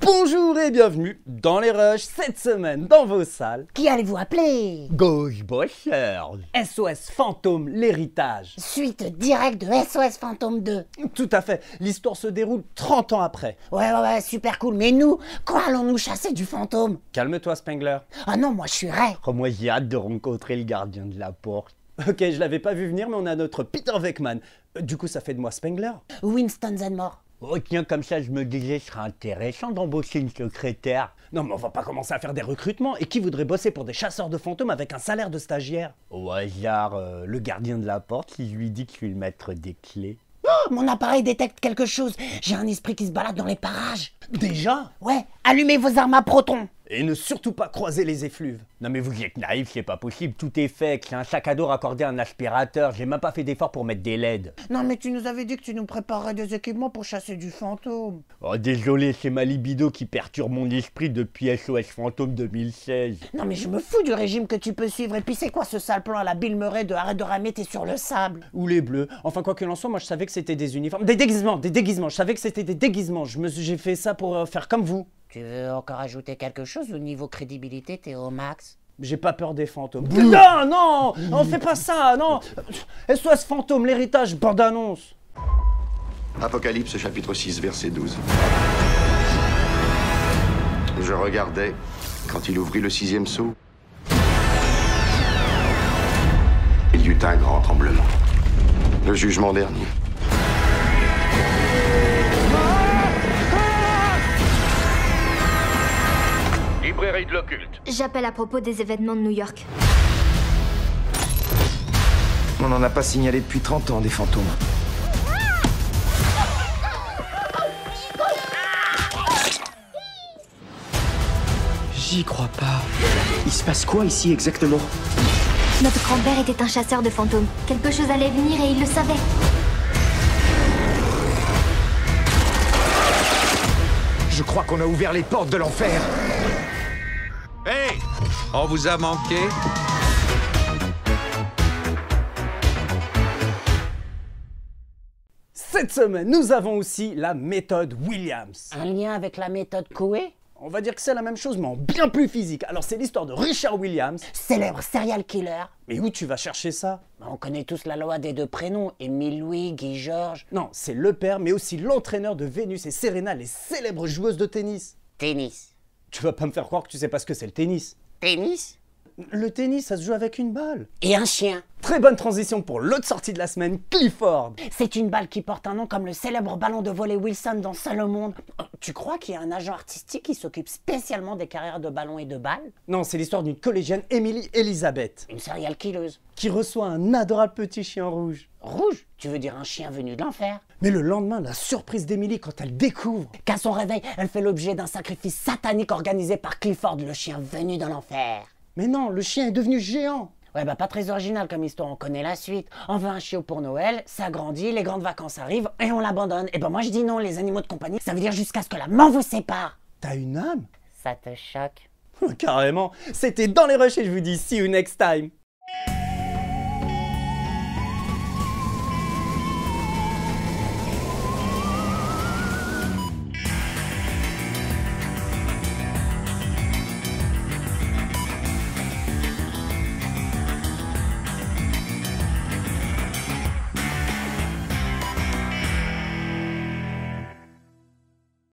Bonjour et bienvenue dans les Rushs, cette semaine dans vos salles. Qui allez-vous appeler? Ghostbusters, SOS Fantôme, l'héritage. Suite directe de SOS Fantôme 2. Tout à fait, l'histoire se déroule 30 ans après. Ouais, super cool. Mais nous, quand allons-nous chasser du fantôme? Calme-toi Spengler. Ah non, moi je suis Ray. Oh, moi j'ai hâte de rencontrer le gardien de la porte. Ok, je l'avais pas vu venir, mais on a notre Peter Venkman. Du coup, ça fait de moi Spengler. Winston Zenmore. Oh tiens, comme ça je me disais, ce serait intéressant d'embaucher une secrétaire. Non mais on va pas commencer à faire des recrutements. Et qui voudrait bosser pour des chasseurs de fantômes avec un salaire de stagiaire? Au hasard, le gardien de la porte, si je lui dis que je suis le maître des clés. Oh, mon appareil détecte quelque chose. J'ai un esprit qui se balade dans les parages. Déjà? Ouais, allumez vos armes à protons. Et ne surtout pas croiser les effluves. Non mais vous êtes naïf, c'est pas possible, tout est fait. J'ai un sac à dos raccordé à un aspirateur, j'ai même pas fait d'effort pour mettre des LED. Non mais tu nous avais dit que tu nous préparerais des équipements pour chasser du fantôme. Oh désolé, c'est ma libido qui perturbe mon esprit depuis SOS Fantôme 2016. Non mais je me fous du régime que tu peux suivre. Et puis c'est quoi ce sale plan à la Bill Murray de arrête de ramer, t'es sur le sable? Ou les bleus. Enfin quoi qu'il en soit, moi je savais que c'était des uniformes. Des déguisements. Je savais que c'était des déguisements. J'ai fait ça pour faire comme vous. Tu veux encore ajouter quelque chose au niveau crédibilité, t'es au max? J'ai pas peur des fantômes. Non, on fait pas ça, non. SOS Fantôme, l'héritage, bande-annonce. Apocalypse chapitre 6 verset 12. Je regardais quand il ouvrit le 6e sceau. Il y eut un grand tremblement. Le jugement dernier. Librairie de l'occulte. J'appelle à propos des événements de New York. On n'en a pas signalé depuis 30 ans des fantômes. J'y crois pas. Il se passe quoi ici exactement? Notre grand-père était un chasseur de fantômes. Quelque chose allait venir et il le savait. Je crois qu'on a ouvert les portes de l'enfer. Hey! On vous a manqué? Cette semaine, nous avons aussi la méthode Williams. Un lien avec la méthode Coué? On va dire que c'est la même chose, mais en bien plus physique. Alors c'est l'histoire de Richard Williams. Célèbre serial killer. Mais où tu vas chercher ça? On connaît tous la loi des deux prénoms, Émile Louis, Guy Georges. Non, c'est le père, mais aussi l'entraîneur de Vénus et Serena, les célèbres joueuses de tennis. Tennis. Tu vas pas me faire croire que tu sais pas ce que c'est le tennis. Tennis? Le tennis, ça se joue avec une balle. Et un chien. Très bonne transition pour l'autre sortie de la semaine, Clifford. C'est une balle qui porte un nom comme le célèbre ballon de volley Wilson dans Seul au monde. Tu crois qu'il y a un agent artistique qui s'occupe spécialement des carrières de ballons et de balles? Non, c'est l'histoire d'une collégienne, Emily Elizabeth, Une serial killeuse. qui reçoit un adorable petit chien rouge. Rouge? Tu veux dire un chien venu de l'enfer? Mais le lendemain, la surprise d'Emily quand elle découvre. Qu'à son réveil, elle fait l'objet d'un sacrifice satanique organisé par Clifford, le chien venu de l'enfer. Mais non, le chien est devenu géant. Ouais, bah pas très original comme histoire, on connaît la suite. On veut un chiot pour Noël, ça grandit, les grandes vacances arrivent et on l'abandonne. Et ben moi je dis non, les animaux de compagnie, ça veut dire jusqu'à ce que la mort vous sépare. T'as une âme? Ça te choque? Carrément. C'était dans les rushs et je vous dis see you next time.